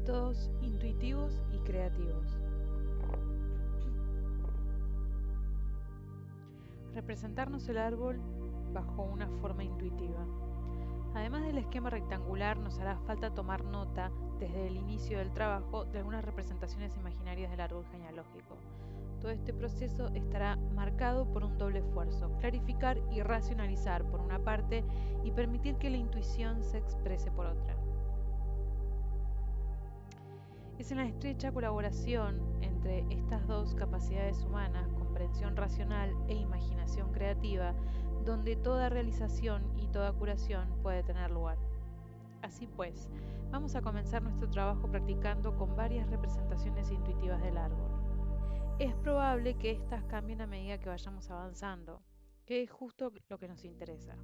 Métodos intuitivos y creativos. Representarnos el árbol bajo una forma intuitiva. Además del esquema rectangular, nos hará falta tomar nota, desde el inicio del trabajo, de algunas representaciones imaginarias del árbol genealógico. Todo este proceso estará marcado por un doble esfuerzo: clarificar y racionalizar por una parte y permitir que la intuición se exprese por otra. Es en la estrecha colaboración entre estas dos capacidades humanas, comprensión racional e imaginación creativa, donde toda realización y toda curación puede tener lugar. Así pues, vamos a comenzar nuestro trabajo practicando con varias representaciones intuitivas del árbol. Es probable que éstas cambien a medida que vayamos avanzando, que es justo lo que nos interesa.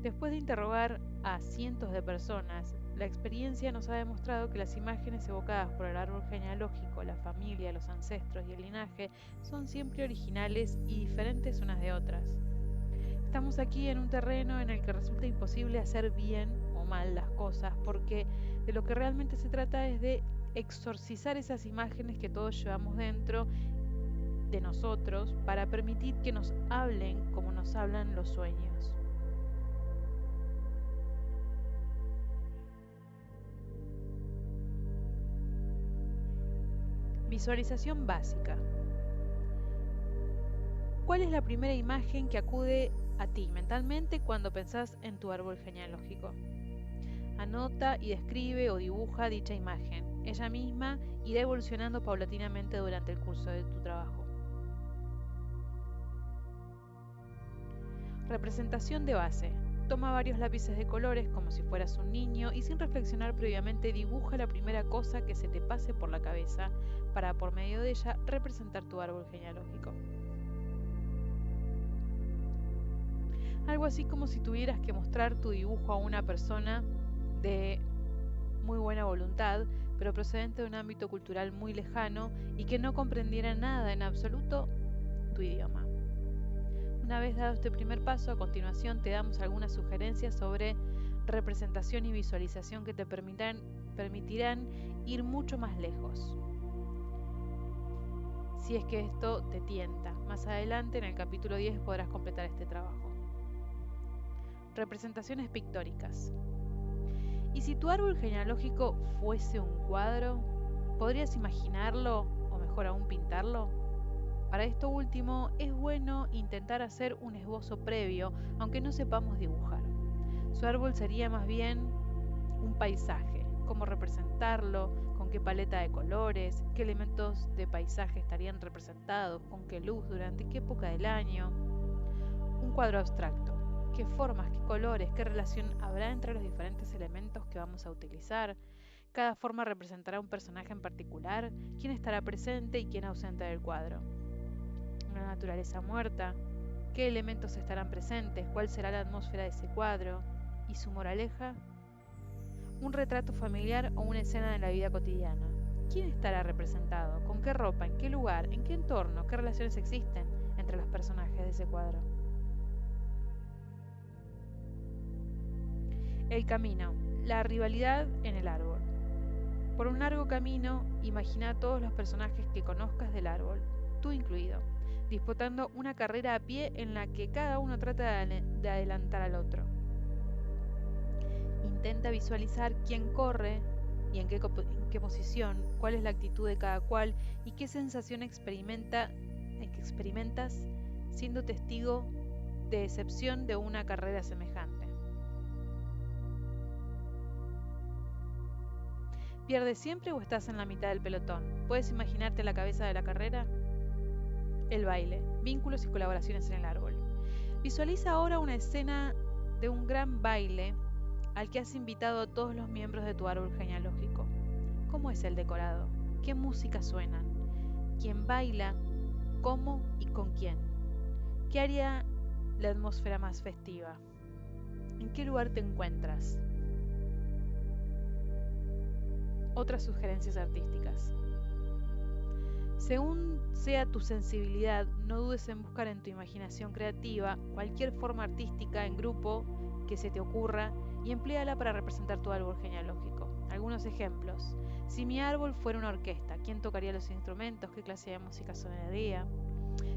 Después de interrogar a cientos de personas, la experiencia nos ha demostrado que las imágenes evocadas por el árbol genealógico, la familia, los ancestros y el linaje son siempre originales y diferentes unas de otras. Estamos aquí en un terreno en el que resulta imposible hacer bien o mal las cosas, porque de lo que realmente se trata es de exorcizar esas imágenes que todos llevamos dentro de nosotros para permitir que nos hablen como nos hablan los sueños. Visualización básica. ¿Cuál es la primera imagen que acude a ti mentalmente cuando pensás en tu árbol genealógico? Anota y describe o dibuja dicha imagen. Ella misma irá evolucionando paulatinamente durante el curso de tu trabajo. Representación de base. Toma varios lápices de colores como si fueras un niño y sin reflexionar previamente dibuja la primera cosa que se te pase por la cabeza para por medio de ella representar tu árbol genealógico. Algo así como si tuvieras que mostrar tu dibujo a una persona de muy buena voluntad, pero procedente de un ámbito cultural muy lejano y que no comprendiera nada en absoluto tu idioma. Una vez dado este primer paso, a continuación te damos algunas sugerencias sobre representación y visualización que te permitirán ir mucho más lejos. Si es que esto te tienta, más adelante en el capítulo 10 podrás completar este trabajo. Representaciones pictóricas. ¿Y si tu árbol genealógico fuese un cuadro? ¿Podrías imaginarlo o mejor aún pintarlo? Para esto último es bueno intentar hacer un esbozo previo, aunque no sepamos dibujar. Su árbol sería más bien un paisaje. ¿Cómo representarlo? ¿Con qué paleta de colores? ¿Qué elementos de paisaje estarían representados? ¿Con qué luz? ¿Durante qué época del año? Un cuadro abstracto. ¿Qué formas, qué colores, qué relación habrá entre los diferentes elementos que vamos a utilizar? Cada forma representará un personaje en particular. ¿Quién estará presente y quién ausente del cuadro? Una naturaleza muerta. ¿Qué elementos estarán presentes? ¿Cuál será la atmósfera de ese cuadro? ¿Y su moraleja? Un retrato familiar o una escena de la vida cotidiana. ¿Quién estará representado? ¿Con qué ropa? ¿En qué lugar? ¿En qué entorno? ¿Qué relaciones existen entre los personajes de ese cuadro? El camino. La rivalidad en el árbol. Por un largo camino, imagina a todos los personajes que conozcas del árbol, tú incluido, disputando una carrera a pie en la que cada uno trata de adelantar al otro. Intenta visualizar quién corre y en qué posición, cuál es la actitud de cada cual y qué sensación experimentas siendo testigo de excepción de una carrera semejante. ¿Pierdes siempre o estás en la mitad del pelotón? ¿Puedes imaginarte la cabeza de la carrera? El baile, vínculos y colaboraciones en el árbol. Visualiza ahora una escena de un gran baile al que has invitado a todos los miembros de tu árbol genealógico. ¿Cómo es el decorado? ¿Qué música suenan? ¿Quién baila? ¿Cómo y con quién? ¿Qué haría la atmósfera más festiva? ¿En qué lugar te encuentras? Otras sugerencias artísticas. Según sea tu sensibilidad, no dudes en buscar en tu imaginación creativa cualquier forma artística en grupo que se te ocurra y empléala para representar tu árbol genealógico. Algunos ejemplos. Si mi árbol fuera una orquesta, ¿quién tocaría los instrumentos? ¿Qué clase de música sonaría?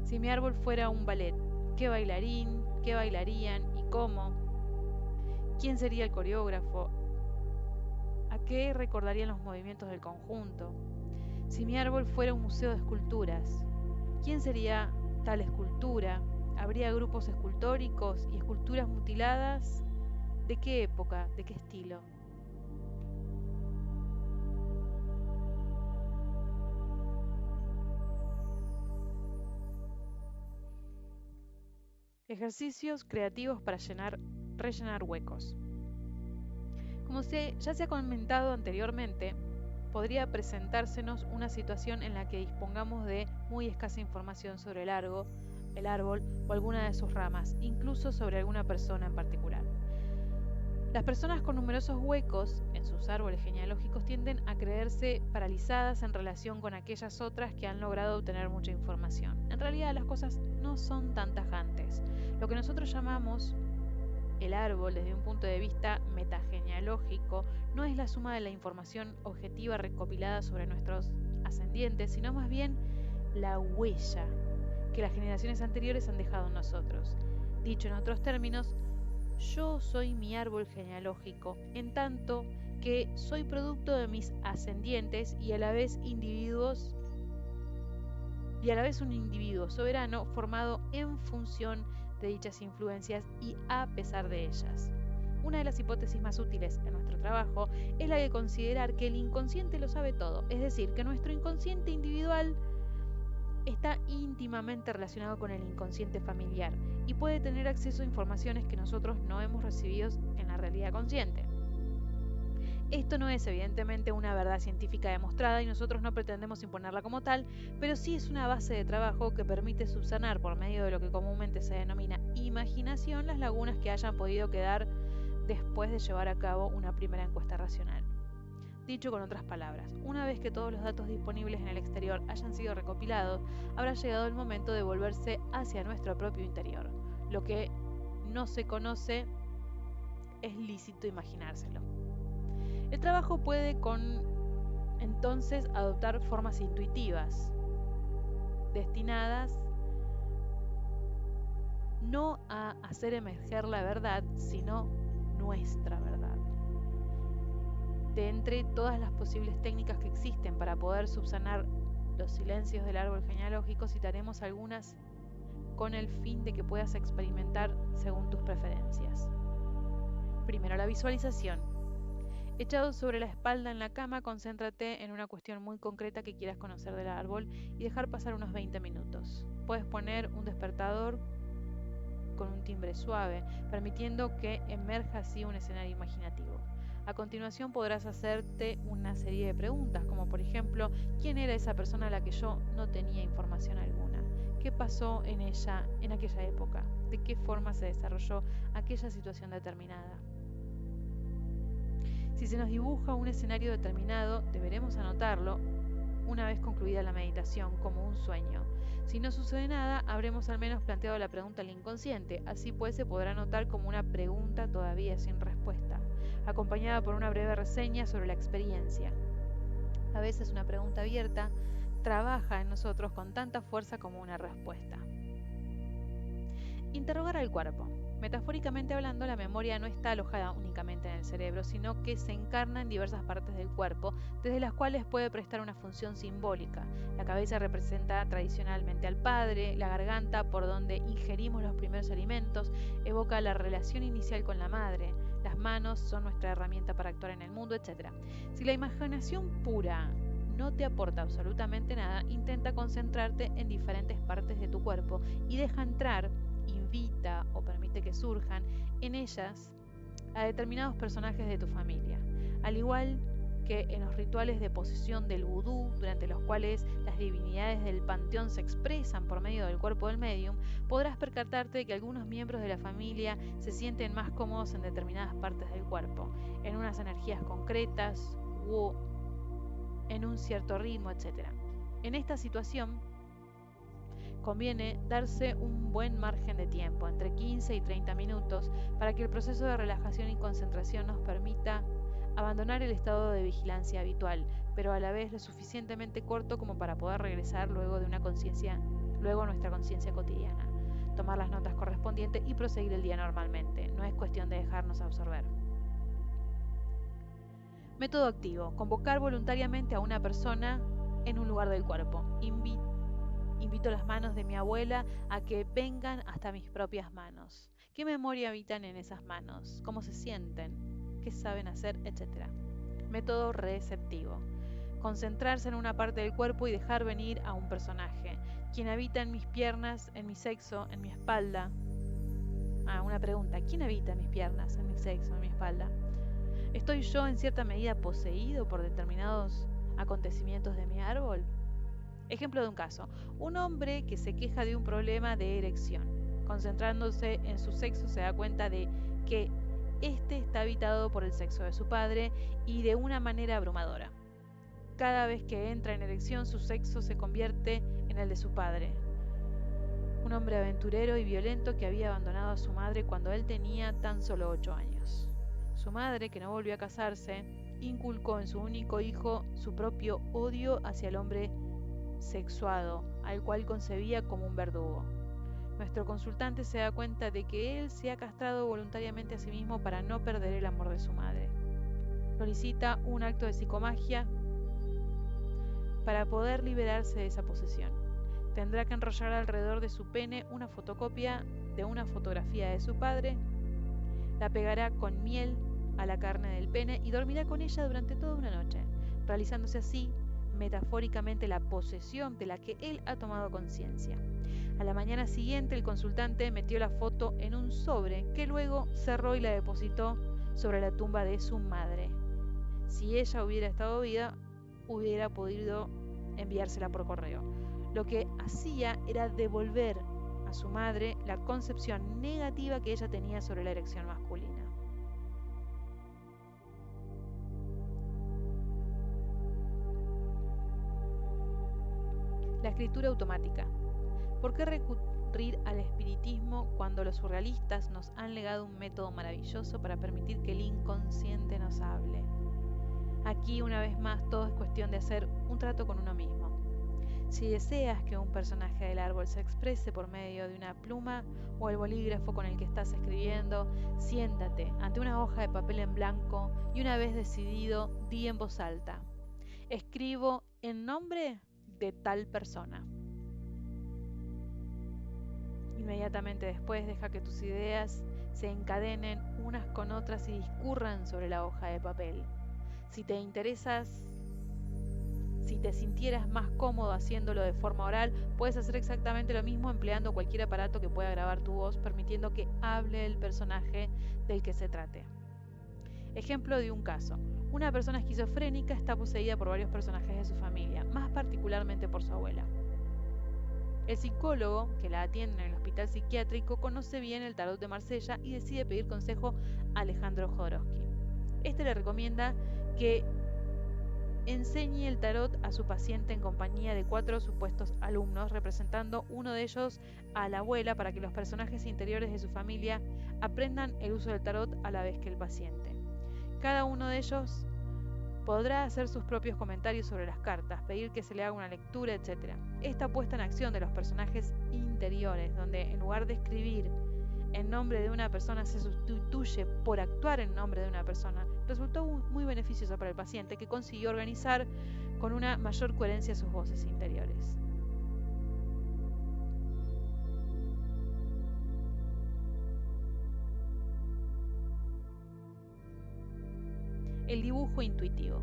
Si mi árbol fuera un ballet, ¿qué bailarín? ¿Qué bailarían? ¿Y cómo? ¿Quién sería el coreógrafo? ¿A qué recordarían los movimientos del conjunto? Si mi árbol fuera un museo de esculturas, ¿quién sería tal escultura? ¿Habría grupos escultóricos y esculturas mutiladas? ¿De qué época? ¿De qué estilo? Ejercicios creativos para rellenar huecos. Como ya se ha comentado anteriormente, podría presentársenos una situación en la que dispongamos de muy escasa información sobre el árbol o alguna de sus ramas, incluso sobre alguna persona en particular. Las personas con numerosos huecos en sus árboles genealógicos tienden a creerse paralizadas en relación con aquellas otras que han logrado obtener mucha información. En realidad las cosas no son tan tajantes. Lo que nosotros llamamos el árbol desde un punto de vista metagenealógico no es la suma de la información objetiva recopilada sobre nuestros ascendientes, sino más bien la huella que las generaciones anteriores han dejado en nosotros. Dicho en otros términos, yo soy mi árbol genealógico, en tanto que soy producto de mis ascendientes y a la vez un individuo soberano formado en función de dichas influencias y a pesar de ellas. Una de las hipótesis más útiles en nuestro trabajo es la de considerar que el inconsciente lo sabe todo, es decir, que nuestro inconsciente individual está íntimamente relacionado con el inconsciente familiar y puede tener acceso a informaciones que nosotros no hemos recibido en la realidad consciente. Esto no es evidentemente una verdad científica demostrada y nosotros no pretendemos imponerla como tal, pero sí es una base de trabajo que permite subsanar por medio de lo que comúnmente se denomina imaginación las lagunas que hayan podido quedar después de llevar a cabo una primera encuesta racional. Dicho con otras palabras, una vez que todos los datos disponibles en el exterior hayan sido recopilados, habrá llegado el momento de volverse hacia nuestro propio interior. Lo que no se conoce es lícito imaginárselo. El trabajo puede entonces adoptar formas intuitivas, destinadas no a hacer emerger la verdad, sino nuestra verdad. De entre todas las posibles técnicas que existen para poder subsanar los silencios del árbol genealógico, citaremos algunas con el fin de que puedas experimentar según tus preferencias. Primero, la visualización. Echado sobre la espalda en la cama, concéntrate en una cuestión muy concreta que quieras conocer del árbol y dejar pasar unos 20 minutos. Puedes poner un despertador con un timbre suave, permitiendo que emerja así un escenario imaginativo. A continuación podrás hacerte una serie de preguntas, como por ejemplo, ¿quién era esa persona a la que yo no tenía información alguna? ¿Qué pasó en ella en aquella época? ¿De qué forma se desarrolló aquella situación determinada? Si se nos dibuja un escenario determinado, deberemos anotarlo una vez concluida la meditación, como un sueño. Si no sucede nada, habremos al menos planteado la pregunta al inconsciente, así pues se podrá notar como una pregunta todavía sin respuesta, acompañada por una breve reseña sobre la experiencia. A veces una pregunta abierta trabaja en nosotros con tanta fuerza como una respuesta. Interrogar al cuerpo. Metafóricamente hablando, la memoria no está alojada únicamente en el cerebro, sino que se encarna en diversas partes del cuerpo, desde las cuales puede prestar una función simbólica. La cabeza representa tradicionalmente al padre, la garganta, por donde ingerimos los primeros alimentos, evoca la relación inicial con la madre, las manos son nuestra herramienta para actuar en el mundo, etc. Si la imaginación pura no te aporta absolutamente nada, intenta concentrarte en diferentes partes de tu cuerpo y deja entrar, invita o permite que surjan en ellas a determinados personajes de tu familia. Al igual que en los rituales de posesión del vudú, durante los cuales las divinidades del panteón se expresan por medio del cuerpo del médium, podrás percatarte de que algunos miembros de la familia se sienten más cómodos en determinadas partes del cuerpo, en unas energías concretas u en un cierto ritmo, etc. En esta situación, conviene darse un buen margen de tiempo, entre 15 y 30 minutos, para que el proceso de relajación y concentración nos permita Abandonar el estado de vigilancia habitual, pero a la vez lo suficientemente corto como para poder regresar luego a nuestra conciencia cotidiana, tomar las notas correspondientes y proseguir el día normalmente. No es cuestión de dejarnos absorber. Método activo. Convocar voluntariamente a una persona en un lugar del cuerpo. Invito las manos de mi abuela a que vengan hasta mis propias manos. ¿Qué memoria habitan en esas manos? ¿Cómo se sienten? ¿Qué saben hacer? Etcétera. Método receptivo. Concentrarse en una parte del cuerpo y dejar venir a un personaje. ¿Quién habita en mis piernas, en mi sexo, en mi espalda? Una pregunta. ¿Quién habita en mis piernas, en mi sexo, en mi espalda? ¿Estoy yo en cierta medida poseído por determinados acontecimientos de mi árbol? Ejemplo de un caso. Un hombre que se queja de un problema de erección. Concentrándose en su sexo se da cuenta de que este está habitado por el sexo de su padre y de una manera abrumadora. Cada vez que entra en erección, su sexo se convierte en el de su padre. Un hombre aventurero y violento que había abandonado a su madre cuando él tenía tan solo 8 años. Su madre, que no volvió a casarse, inculcó en su único hijo su propio odio hacia el hombre sexuado, al cual concebía como un verdugo. Nuestro consultante se da cuenta de que él se ha castrado voluntariamente a sí mismo para no perder el amor de su madre. Solicita un acto de psicomagia para poder liberarse de esa posesión. Tendrá que enrollar alrededor de su pene una fotocopia de una fotografía de su padre, la pegará con miel a la carne del pene y dormirá con ella durante toda una noche, realizándose así metafóricamente la posesión de la que él ha tomado conciencia. A la mañana siguiente el consultante metió la foto en un sobre que luego cerró y la depositó sobre la tumba de su madre. Si ella hubiera estado viva, hubiera podido enviársela por correo. Lo que hacía era devolver a su madre la concepción negativa que ella tenía sobre la erección masculina. La escritura automática. ¿Por qué recurrir al espiritismo cuando los surrealistas nos han legado un método maravilloso para permitir que el inconsciente nos hable? Aquí, una vez más, todo es cuestión de hacer un trato con uno mismo. Si deseas que un personaje del árbol se exprese por medio de una pluma o el bolígrafo con el que estás escribiendo, siéntate ante una hoja de papel en blanco y una vez decidido, di en voz alta: escribo en nombre de tal persona. Inmediatamente después deja que tus ideas se encadenen unas con otras y discurran sobre la hoja de papel. Si te sintieras más cómodo haciéndolo de forma oral, puedes hacer exactamente lo mismo empleando cualquier aparato que pueda grabar tu voz, permitiendo que hable el personaje del que se trate. Ejemplo de un caso. Una persona esquizofrénica está poseída por varios personajes de su familia, más particularmente por su abuela. El psicólogo que la atiende en el hospital psiquiátrico conoce bien el tarot de Marsella y decide pedir consejo a Alejandro Jodorowsky. Este le recomienda que enseñe el tarot a su paciente en compañía de 4 supuestos alumnos, representando uno de ellos a la abuela, para que los personajes interiores de su familia aprendan el uso del tarot a la vez que el paciente. Cada uno de ellos podrá hacer sus propios comentarios sobre las cartas, pedir que se le haga una lectura, etc. Esta puesta en acción de los personajes interiores, donde en lugar de escribir en nombre de una persona se sustituye por actuar en nombre de una persona, resultó muy beneficiosa para el paciente, que consiguió organizar con una mayor coherencia sus voces interiores. El dibujo intuitivo.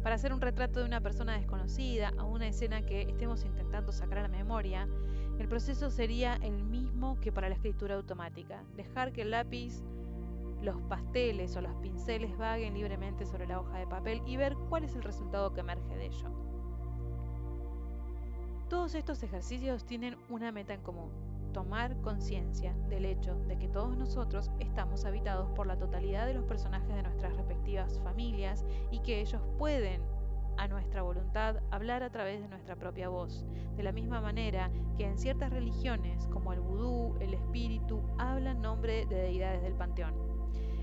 Para hacer un retrato de una persona desconocida a una escena que estemos intentando sacar a la memoria, el proceso sería el mismo que para la escritura automática: dejar que el lápiz, los pasteles o los pinceles vaguen libremente sobre la hoja de papel y ver cuál es el resultado que emerge de ello. Todos estos ejercicios tienen una meta en común: tomar conciencia del hecho de que todos nosotros estamos habitados por la totalidad de los personajes de nuestras respectivas familias y que ellos pueden, a nuestra voluntad, hablar a través de nuestra propia voz, de la misma manera que en ciertas religiones, como el vudú, el espíritu habla en nombre de deidades del panteón.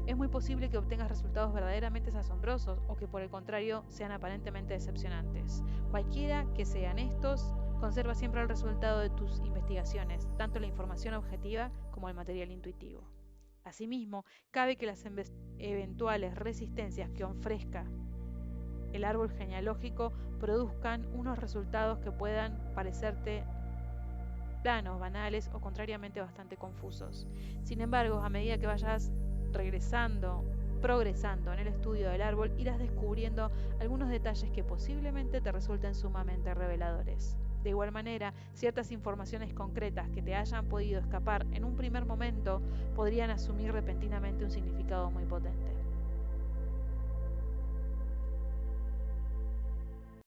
Es muy posible que obtengas resultados verdaderamente asombrosos o que por el contrario sean aparentemente decepcionantes. Cualquiera que sean estos, conserva siempre el resultado de tus investigaciones, tanto la información objetiva como el material intuitivo. Asimismo, cabe que las eventuales resistencias que ofrezca el árbol genealógico produzcan unos resultados que puedan parecerte planos, banales o contrariamente bastante confusos. Sin embargo, a medida que vayas progresando en el estudio del árbol, irás descubriendo algunos detalles que posiblemente te resulten sumamente reveladores. De igual manera, ciertas informaciones concretas que te hayan podido escapar en un primer momento podrían asumir repentinamente un significado muy potente.